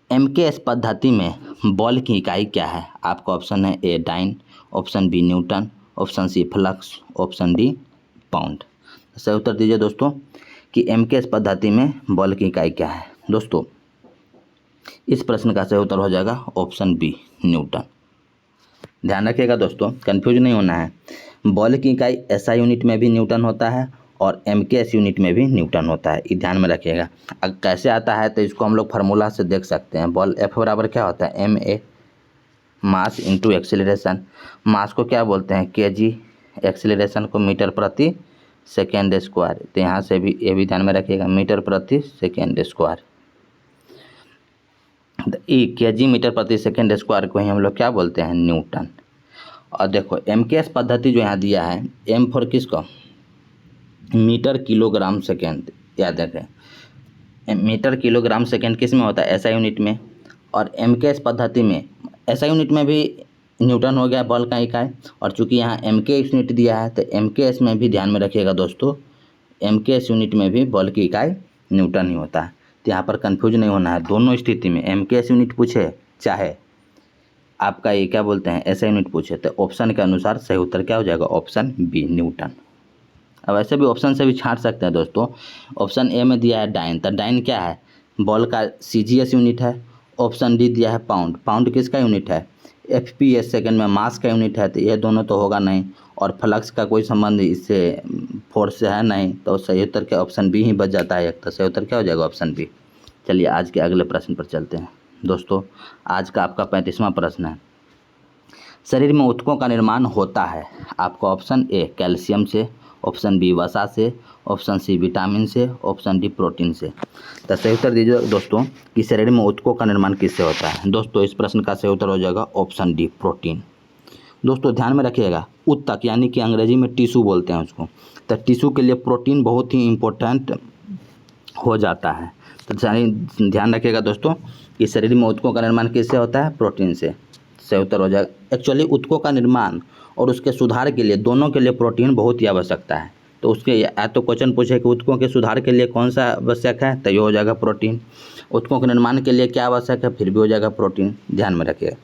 MKS पद्धति में बल की इकाई क्या है। आपका ऑप्शन है A dyne, option B newton, option C flux, option D pound. सही उत्तर दीजिए दोस्तों कि MKS पद्धति में बल की इकाई क्या है। दोस्तों इस प्रश्न का सही उत्तर हो जाएगा ऑप्शन बी न्यूटन। ध्यान रखिएगा दोस्तों, कंफ्यूज नहीं होना है। बल की इकाई SI यूनिट में भी न्यूटन होता है और MKS यूनिट में भी न्यूटन होता है, ये ध्यान में रखिएगा। अब कैसे आता है तो इसको हम लोग फार्मूला से देख सकते हैं। बल F बराबर क्या होता है, MA मास इंटू एक्सेलरेशन। मास को क्या बोलते हैं kg, एक्सेलरेशन को मीटर प्रति सेकेंड स्क्वायर। तो यहाँ से भी ये भी ध्यान में रखिएगा, मीटर प्रति सेकेंड स्क्वायर। ई kg मीटर प्रति सेकेंड स्क्वायर को ही हम लोग क्या बोलते हैं, न्यूटन। और देखो MKS पद्धति जो यहाँ दिया है, M फॉर किसको, मीटर किलोग्राम सेकेंड। याद रखें मीटर किलोग्राम सेकेंड किस में होता है, SI यूनिट में। और MKS पद्धति में SI यूनिट में भी न्यूटन हो गया बल का इकाई, और चूंकि यहाँ MKS यूनिट दिया है तो MKS में भी ध्यान में रखिएगा दोस्तों, MKS यूनिट में भी बल की इकाई न्यूटन ही होता है। तो यहाँ पर कंफ्यूज नहीं होना है, दोनों स्थिति में MKS यूनिट पूछे चाहे आपका ये क्या बोलते हैं SI यूनिट पूछे, तो ऑप्शन के अनुसार सही उत्तर क्या हो जाएगा, ऑप्शन बी न्यूटन। अब ऐसे भी ऑप्शन से भी छांट सकते हैं दोस्तों। ऑप्शन ए में दिया है डाइन, तो डाइन क्या है, बॉल का CGS यूनिट है। ऑप्शन डी दिया है पाउंड, पाउंड किसका यूनिट है, FPS सेकंड में मास का यूनिट है, तो ये दोनों तो होगा नहीं, और फ्लक्स का कोई संबंध इससे फोर्स से है नहीं, तो सही उत्तर क्या ऑप्शन बी ही बच जाता है एक, तो सही उत्तर क्या हो जाएगा ऑप्शन बी। चलिए आज के अगले प्रश्न पर चलते हैं दोस्तों। आज का आपका 35वां प्रश्न है, शरीर में ऊतकों का निर्माण होता है आपका ऑप्शन ए कैल्शियम से, ऑप्शन बी वसा से, ऑप्शन सी विटामिन से, ऑप्शन डी प्रोटीन से। तो सही उत्तर दीजिए दोस्तों कि शरीर में ऊतकों का निर्माण किससे होता है। दोस्तों इस प्रश्न का सही उत्तर हो जाएगा ऑप्शन डी प्रोटीन। दोस्तों ध्यान में रखिएगा, ऊतक यानी कि अंग्रेजी में टिश्यू बोलते हैं उसको, तो टिश्यू के लिए प्रोटीन बहुत ही इम्पोर्टेंट हो जाता है। तो ध्यान रखिएगा दोस्तों कि शरीर में ऊतकों का निर्माण किससे होता है, प्रोटीन से। सही उत्तर हो जाएगा। एक्चुअली ऊतकों का निर्माण और उसके सुधार के लिए, दोनों के लिए प्रोटीन बहुत ही आवश्यकता है। तो उसके या तो क्वेश्चन पूछे कि ऊतकों के सुधार के लिए कौन सा आवश्यक है, तो ये हो जाएगा प्रोटीन। ऊतकों के निर्माण के लिए क्या आवश्यक है, फिर भी हो जाएगा प्रोटीन। ध्यान में रखिएगा।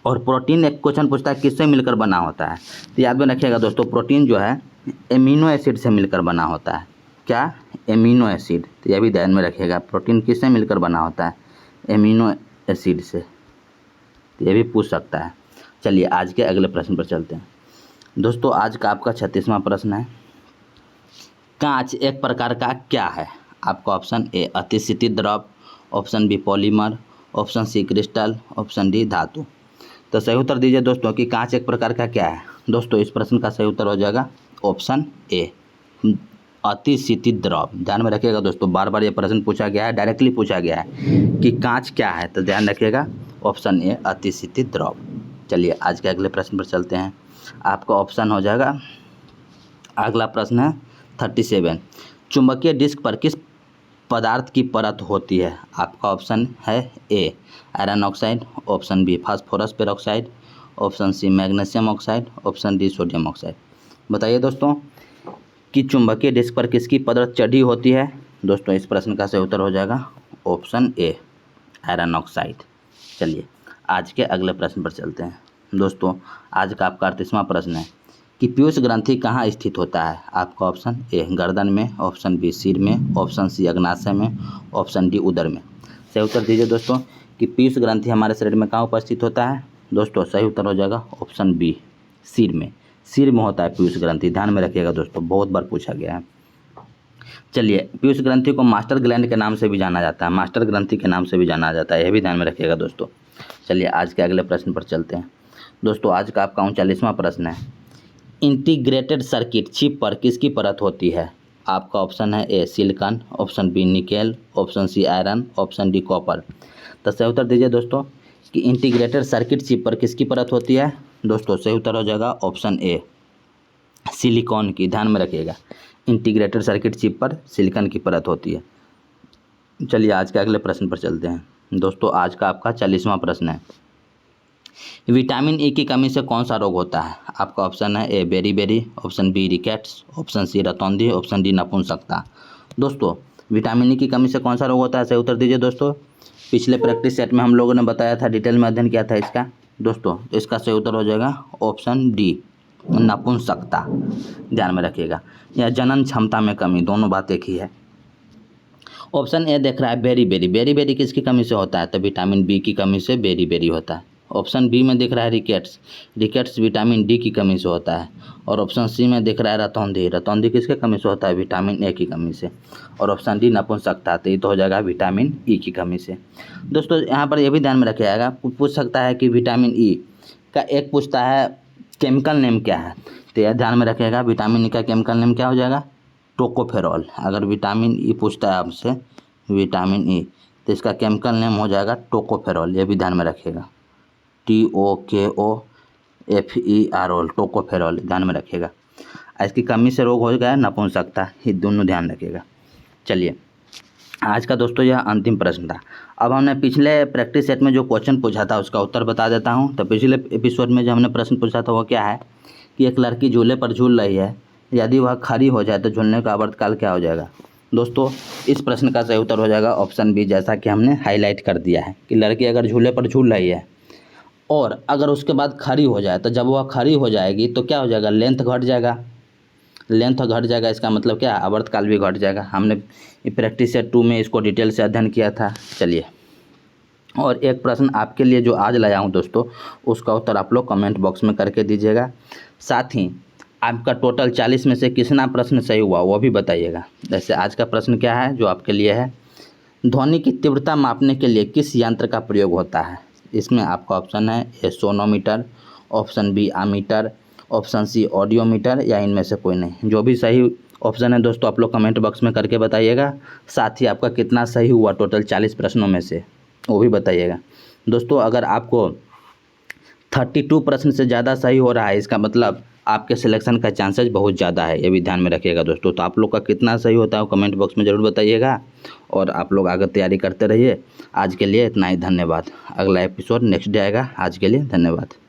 और प्रोटीन एक क्वेश्चन पूछता है किससे मिलकर बना होता है, तो याद में रखिएगा दोस्तों प्रोटीन जो है एमिनो एसिड से मिलकर बना होता है। क्या, एमिनो एसिड, तो यह भी ध्यान में रखिएगा। प्रोटीन किससे मिलकर बना होता है, एमिनो एसिड से, तो ये भी पूछ सकता है। चलिए आज के अगले प्रश्न पर चलते हैं दोस्तों। आज का आपका 36वां प्रश्न है, कांच एक प्रकार का क्या है। आपका ऑप्शन ए अतिस्थिति द्रव, option B polymer, option C crystal, option D धातु। तो सही उत्तर दीजिए दोस्तों कि कांच एक प्रकार का क्या है। दोस्तों इस प्रश्न का सही उत्तर हो जाएगा ऑप्शन ए अतिस्थिति द्रव। ध्यान में रखिएगा दोस्तों, बार बार ये प्रश्न पूछा गया है, डायरेक्टली पूछा गया है कि कांच क्या है, तो ध्यान रखिएगा ऑप्शन ए अतिस्थिति द्रव। चलिए आज के अगले प्रश्न पर चलते हैं। आपका ऑप्शन हो जाएगा, अगला प्रश्न है 37, चुंबकीय डिस्क पर किस पदार्थ की परत होती है। आपका ऑप्शन है A iron oxide, option B phosphorus peroxide, option C magnesium oxide, option D sodium oxide. बताइए दोस्तों कि चुंबकीय डिस्क पर किसकी परत चढ़ी होती है। दोस्तों इस प्रश्न का सही उत्तर हो जाएगा ऑप्शन ए आयरन ऑक्साइड। चलिए आज के अगले प्रश्न पर चलते हैं दोस्तों। आज का आपका 38वां प्रश्न है कि पीयूष ग्रंथि कहाँ स्थित होता है। आपका ऑप्शन ए गर्दन में, ऑप्शन बी सिर में, ऑप्शन सी अग्नाशय में, ऑप्शन डी उदर में। सही उत्तर दीजिए दोस्तों कि पीयूष ग्रंथि हमारे शरीर में कहाँ उपस्थित होता है। दोस्तों सही उत्तर हो जाएगा ऑप्शन बी सिर में। सिर में होता है पीयूष ग्रंथि। ध्यान में रखिएगा दोस्तों, बहुत बार पूछा गया है। चलिए पीयूष ग्रंथि को मास्टर ग्लैंड के नाम से भी जाना जाता है, मास्टर ग्रंथि के नाम से भी जाना जाता है, यह भी ध्यान में रखिएगा दोस्तों। चलिए आज के अगले प्रश्न पर चलते हैं दोस्तों। आज का आपका 39वां प्रश्न है, इंटीग्रेटेड सर्किट चिप पर किसकी परत होती है। आपका ऑप्शन है A silicon, option B nickel, option C iron, option D copper. तो सही उत्तर दीजिए दोस्तों कि इंटीग्रेटेड सर्किट चिप पर किसकी परत होती है। दोस्तों सही उत्तर हो जाएगा ऑप्शन ए सिलिकॉन की। ध्यान में रखिएगा, इंटीग्रेटेड सर्किट चिप पर सिलिकॉन की परत होती है। चलिए आज के अगले प्रश्न पर चलते हैं दोस्तों। आज का आपका 40वां प्रश्न है, विटामिन ई की कमी से कौन सा रोग होता है। आपका ऑप्शन है A beri, option B rickets, option C रतौंधी, ऑप्शन डी नपुंसकता। दोस्तों विटामिन ई की कमी से कौन सा रोग होता है, सही उत्तर दीजिए दोस्तों। पिछले प्रैक्टिस सेट में हम लोगों ने बताया था, डिटेल में अध्ययन किया था इसका। दोस्तों इसका सही उत्तर हो जाएगा ऑप्शन डी नपुंसकता। ध्यान में रखिएगा, यह जनन क्षमता में कमी, दोनों बात एक ही है। ऑप्शन ए देख रहा है बेरी किसकी कमी से होता है, तो विटामिन बी की कमी से बेरी होता है। ऑप्शन बी में दिख रहा है रिकेट्स विटामिन डी की कमी से होता है। और ऑप्शन सी में दिख रहा है रतौंधी किसके कमी से होता है, विटामिन ए की कमी से। और ऑप्शन डी नपुंसकता, तो ये तो हो जाएगा विटामिन ई की कमी से। दोस्तों यहाँ पर यह भी ध्यान में रखिएगा, पूछ सकता है कि विटामिन ई का एक पूछता है केमिकल नेम क्या है, तो यह ध्यान में रखिएगा विटामिन ई का केमिकल नेम क्या हो जाएगा, टोकोफेरॉल। अगर विटामिन ई पूछता है आपसे विटामिन ई, तो इसका केमिकल नेम हो जाएगा टोकोफेरॉल, यह भी ध्यान में रखिएगा, TOKOFEROL, टोकोफेरॉल। ध्यान में रखिएगा। इसकी कमी से रोग हो गया नपुंसकता, ये दोनों ध्यान रखिएगा। चलिए आज का दोस्तों यह अंतिम प्रश्न था। अब हमने पिछले प्रैक्टिस सेट में जो क्वेश्चन पूछा था उसका उत्तर बता देता हूँ। तो पिछले एपिसोड में जो हमने प्रश्न पूछा था वो क्या है कि एक लड़की झूले पर झूल रही है, यदि वह खड़ी हो जाए तो झूलने का आवर्तकाल क्या हो जाएगा। दोस्तों इस प्रश्न का सही उत्तर हो जाएगा ऑप्शन बी, जैसा कि हमने हाईलाइट कर दिया है कि लड़की अगर झूले पर झूल रही है और अगर उसके बाद खड़ी हो जाए, तो जब वह खड़ी हो जाएगी तो क्या हो जाएगा, लेंथ घट जाएगा। लेंथ घट जाएगा, इसका मतलब क्या, आवर्तकाल भी घट जाएगा। हमने प्रैक्टिस सेट 2 में इसको डिटेल से अध्ययन किया था। चलिए, और एक प्रश्न आपके लिए जो आज लाया हूँ दोस्तों, उसका उत्तर आप लोग कमेंट बॉक्स में करके दीजिएगा। साथ ही आपका टोटल 40 में से कितना प्रश्न सही हुआ वो भी बताइएगा। जैसे आज का प्रश्न क्या है जो आपके लिए है, ध्वनि की तीव्रता मापने के लिए किस यंत्र का प्रयोग होता है। इसमें आपका ऑप्शन है A sonometer, option B ammeter, option C audiometer, या इनमें से कोई नहीं। जो भी सही ऑप्शन है दोस्तों आप लोग कमेंट बॉक्स में करके बताइएगा। साथ ही आपका कितना सही हुआ टोटल 40 प्रश्नों में से वो भी बताइएगा। दोस्तों अगर आपको 32 प्रश्न से ज़्यादा सही हो रहा है, इसका मतलब आपके सिलेक्शन का चांसेस बहुत ज़्यादा है, ये भी ध्यान में रखिएगा दोस्तों। तो आप लोग का कितना सही होता है वो कमेंट बॉक्स में ज़रूर बताइएगा, और आप लोग आगे तैयारी करते रहिए। आज के लिए इतना ही, धन्यवाद। अगला एपिसोड नेक्स्ट डे आएगा। आज के लिए धन्यवाद।